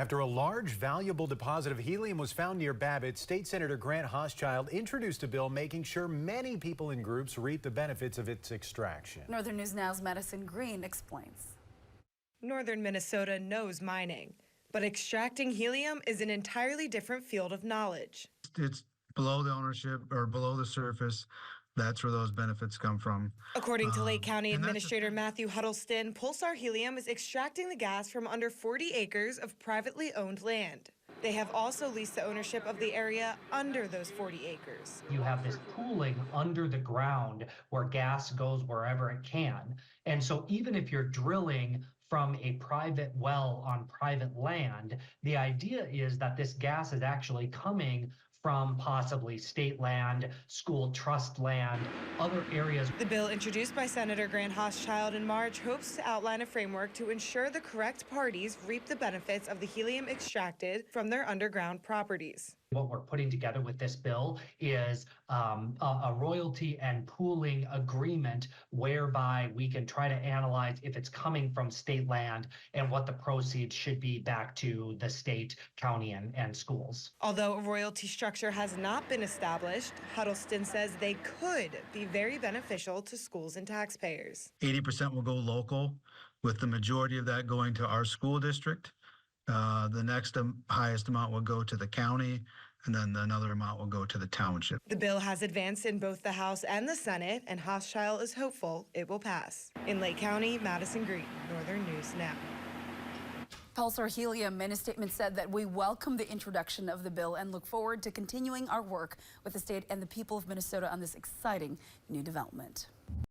After a large, valuable deposit of helium was found near Babbitt, State Senator Grant Hauschild introduced a bill making sure many people and groups reap the benefits of its extraction. Northern News Now's Madison Green explains. Northern Minnesota knows mining, but extracting helium is an entirely different field of knowledge. It's below the ownership or below the surface. That's where those benefits come from. According to Lake County Administrator Matthew Huddleston, Pulsar Helium is extracting the gas from under 40 acres of privately owned land. They have also leased the ownership of the area under those 40 acres. You have this pooling under the ground where gas goes wherever it can. And so even if you're drilling from a private well on private land, the idea is that this gas is actually coming from possibly state land, school trust land, other areas. The bill introduced by Senator Grant Hauschild in March hopes to outline a framework to ensure the correct parties reap the benefits of the helium extracted from their underground properties. What we're putting together with this bill is a royalty and pooling agreement whereby we can try to analyze if it's coming from state land and what the proceeds should be back to the state, county, and schools. Although a royalty structure has not been established, Huddleston says they could be very beneficial to schools and taxpayers. 80% will go local, with the majority of that going to our school district. The next highest amount will go to the county, and then another amount will go to the township. The bill has advanced in both the House and the Senate, and Hauschild is hopeful it will pass. In Lake County, Madison Green, Northern News Now. Pulsar Helium in a statement said that we welcome the introduction of the bill and look forward to continuing our work with the state and the people of Minnesota on this exciting new development.